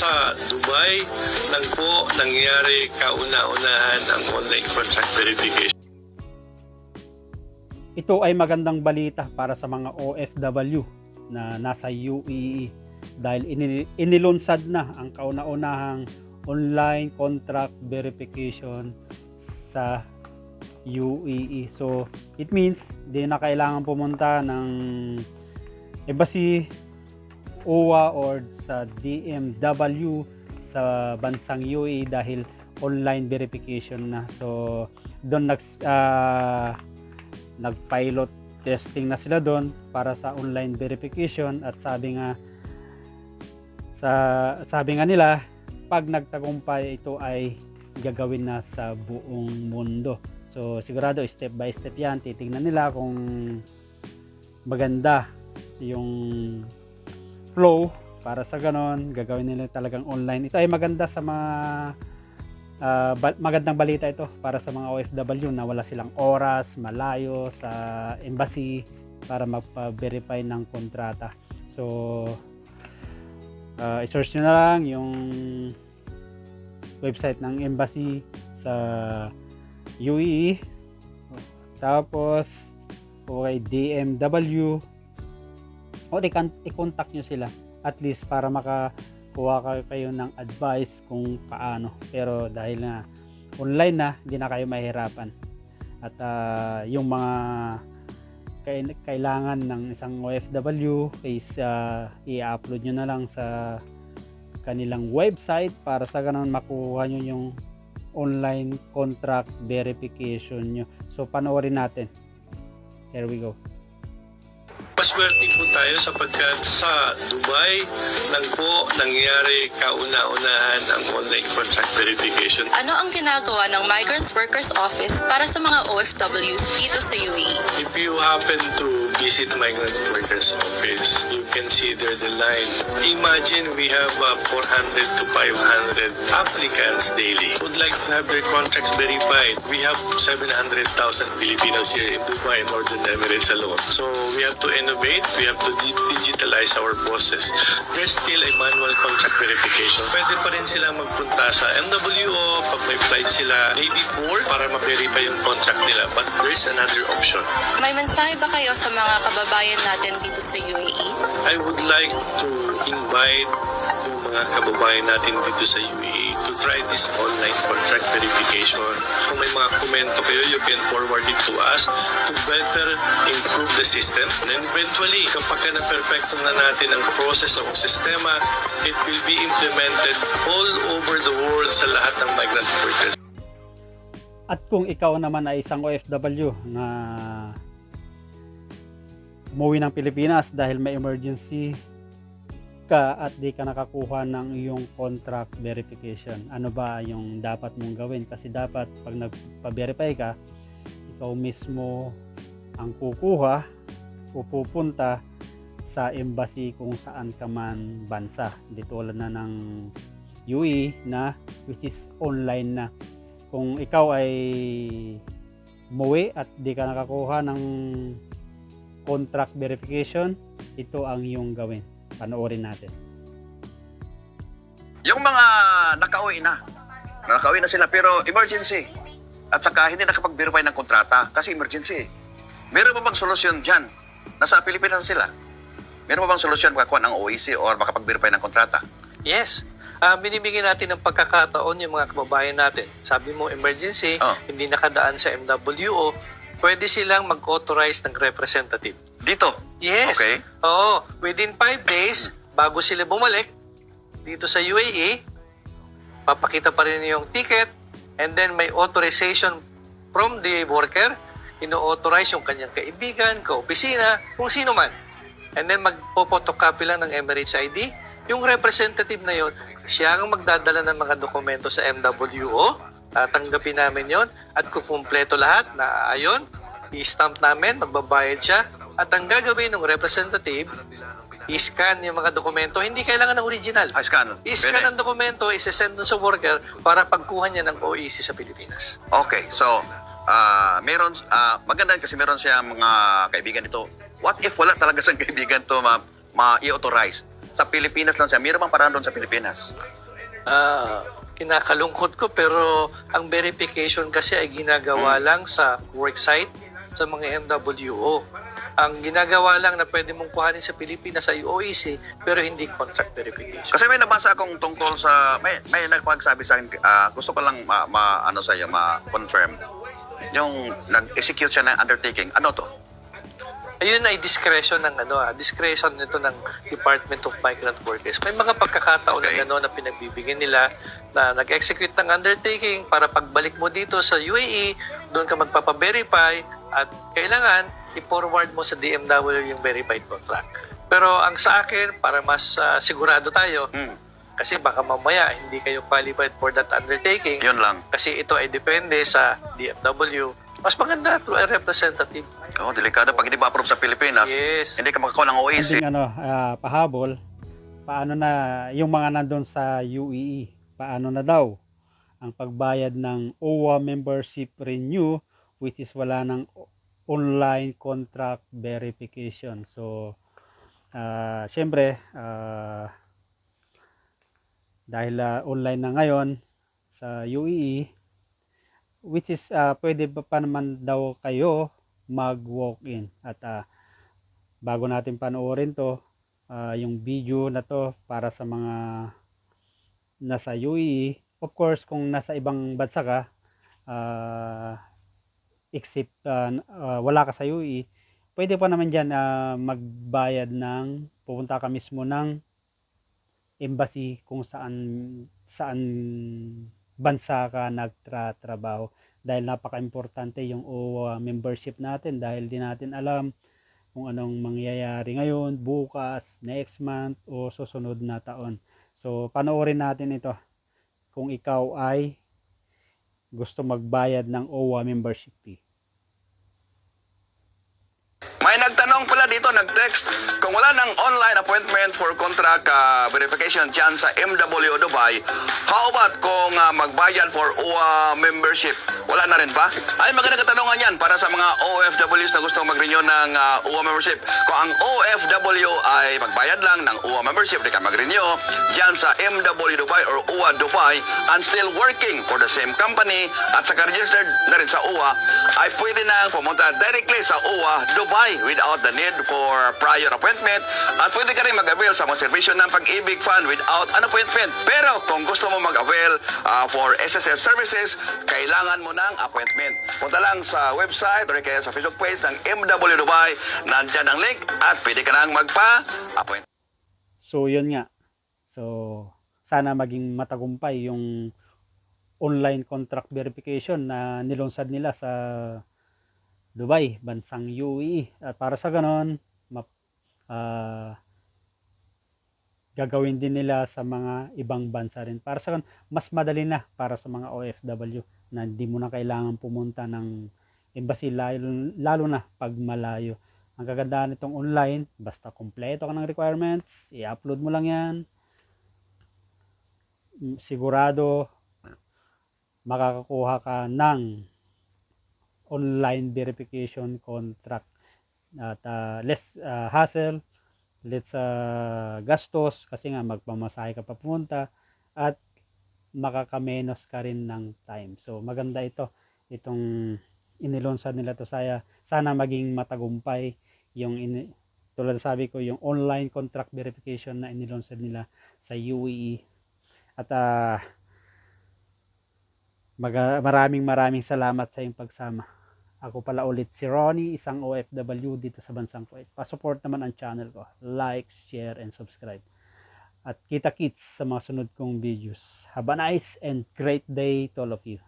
sa Dubai nang po nangyari kauna-unahan ang online contract verification. Ito ay magandang balita para sa mga OFW na nasa UAE dahil inilunsad na ang kauna-unahang online contract verification sa UAE. So, it means di na kailangan pumunta ng embassy, OWA or sa DMW sa bansang UAE dahil online verification na. So, doon nag-pilot testing na sila doon para sa online verification at sabi nga nila pag nagtagumpay ito ay gagawin na sa buong mundo. So sigurado step by step yan, titingnan nila kung maganda yung flow para sa ganon gagawin nila talagang online. Ito ay maganda sa mga magandang balita ito para sa mga OFW na wala silang oras, malayo sa embassy para magpa-verify ng kontrata. So, i-search nyo na lang yung website ng embassy sa UAE. Tapos, okay, DMW. O, i-contact nyo sila at least para kuha kayo ng advice kung paano. Pero dahil na online na, hindi na kayo mahirapan. At yung mga kailangan ng isang OFW is i-upload nyo na lang sa kanilang website para sa ganun makuha nyo yung online contract verification nyo. So panoorin natin. Here we go. Maswerte po tayo sapagkat sa Dubai nang po nangyari kauna-unahan ang online contract verification. Ano ang ginagawa ng Migrants Workers Office para sa mga OFWs dito sa UAE? If you happen to visit Migrant Workers Office, you can see there the line. Imagine we have 400 to 500 applicants daily who would like to have their contracts verified. We have 700,000 Filipinos here in Dubai, Northern Emirates alone. So we have to innovate, we have to digitalize our process. There's still a manual contract verification. Pwede pa rin sila magpunta sa MWO pag may flight sila day before para ma-verify yung contract nila. But there's another option. May mensahe ba kayo sa mga kababayan natin dito sa UAE? I would like to invite yung mga kababayan natin dito sa UAE to try this online contract verification. Kung may mga komento kayo, you can forward it to us to better improve the system. And eventually, kapag na-perfecto na natin ang process ng sistema, it will be implemented all over the world sa lahat ng migrant workers. At kung ikaw naman ay isang OFW na umuwi ng Pilipinas dahil may emergency ka at di ka nakakuha ng iyong contract verification, ano ba yung dapat mong gawin? Kasi dapat pag nagpa-verify ka, ikaw mismo ang kukuha o pupunta sa embassy kung saan ka man bansa. Di tulad na ng UAE na which is online na. Kung ikaw ay umuwi at di ka nakakuha ng contract verification, ito ang iyong gawin. Panoorin natin. Yung mga nakauwi na sila pero emergency at saka hindi nakapag-verify ng kontrata kasi emergency. Meron ba bang solusyon dyan? Nasa Pilipinas sila. Meron ba bang solusyon makakuha ng OEC or makapag-verify ng kontrata? Yes. Binibigyan natin ng pagkakataon yung mga kababayan natin. Sabi mo emergency, hindi nakadaan sa MWO, pwede silang mag-authorize ng representative. Dito? Yes. Okay. Oo. Within 5 days, bago sila bumalik dito sa UAE, papakita pa rin yung ticket and then may authorization from the worker, ino-authorize yung kanyang kaibigan, kaopisina, kung sino man. And then magpo-photocopy lang ng Emirates ID. Yung representative na yon, siya ang magdadala ng mga dokumento sa MWO. Tatanggapin namin yon at kung kumpleto lahat na ayon, i-stamp namin, magbabayad siya. At ang gagawin ng representative, i-scan yung mga dokumento. Hindi kailangan ng original. Scan. I-scan ang dokumento, i-send dun sa worker para pagkuha niya ng OEC sa Pilipinas. Okay, so meron maganda kasi meron siya mga kaibigan dito. What if wala talaga siyang kaibigan to ma-i-authorize? sa Pilipinas lang siya. Mayroon bang paraan doon sa Pilipinas? Kinakalungkot ko pero ang verification kasi ay ginagawa lang sa worksite sa mga MWO. Ang ginagawa lang na pwede mong kuhanin sa Pilipinas ay OEC pero hindi contract verification. Kasi may nabasa akong tungkol sa, may nagpagsabi sa akin, gusto ko lang ano sa iyo, ma-confirm. Yung nag-execute siya ng undertaking. Ano to? Ayun ay discretion ng discretion nito ng Department of Migrant Workers. May mga pagkakataon Okay. na pinagbibigyan nila na nag-execute ng undertaking para pagbalik mo dito sa UAE, doon ka magpapa-verify at kailangan i-forward mo sa DMW yung verified contract. Pero ang sa akin, para mas sigurado tayo, kasi baka mamaya hindi kayo qualified for that undertaking, Yun lang. kasi ito ay depende sa DMW, mas maganda to a representative. Oh, delikado pag hindi ba approve sa Pilipinas. Yes. Hindi ka makakuha ng OEC. Konting pahabol, paano na yung mga nandun sa UAE, paano na daw ang pagbayad ng OWA membership renew, which is wala ng online contract verification. So syempre dahil online na ngayon sa UAE, which is pwede pa naman daw kayo mag-walk-in. At bago natin panoorin to, yung video na to para sa mga nasa UAE, of course kung nasa ibang bansa ka, except wala ka sa UAE, pwede pa naman dyan magbayad ng, pupunta ka mismo ng embassy kung saan bansa ka nagtratrabaho, dahil napaka-importante yung OWA membership natin, dahil di natin alam kung anong mangyayari ngayon, bukas, next month o susunod na taon. So panoorin natin ito kung ikaw ay gusto magbayad ng OWA membership fee. May nagtanong pala dito, nag-text, kung wala ng online appointment for contract verification dyan sa MW Dubai, how about kung magbayad for OWA membership? Wala na rin ba? Ay, magandang katanungan yan para sa mga OFWs na gusto mag-renew ng OWA membership. Kung ang OFW ay magbayad lang ng OWA membership, di ka mag-renew dyan sa MW Dubai or OWA Dubai and still working for the same company at saka registered na rin sa OWA, ay pwede na pumunta directly sa OWA Dubai without the need for prior appointment at pwede ka rin mag-avail sa mga servisyo ng Pag-ibig Fund without an appointment. Pero kung gusto mo mag-avail for SSS services, kailangan mo ng appointment. Punta lang sa website or kaya sa Facebook page ng MW Dubai, nandyan ang link at pwede ka nang magpa-appoint. So yun nga. So sana maging matagumpay yung online contract verification na nilunsad nila sa Dubai, bansang UAE. At para sa ganon, gagawin din nila sa mga ibang bansa rin. Para sa ganon, mas madali na para sa mga OFW na hindi mo na kailangan pumunta ng embassy, lalo na pag malayo. Ang kagandahan nitong online, basta kompleto ka ng requirements, i-upload mo lang yan. Sigurado makakakuha ka ng online verification contract at less hassle, less gastos kasi nga magpamasahe ka pa pumunta at makakamenos ka rin ng time. So maganda itong inilunsad nila to, sana maging matagumpay yung tulad sabi ko, yung online contract verification na inilunsad nila sa UAE. At maraming salamat sa iyong pagsama. Ako pala ulit si Ronnie, isang OFW dito sa bansang Kuwait. Pa-support naman ang channel ko. Like, share, and subscribe. At kita-kits sa mga sunod kong videos. Have a nice and great day to all of you.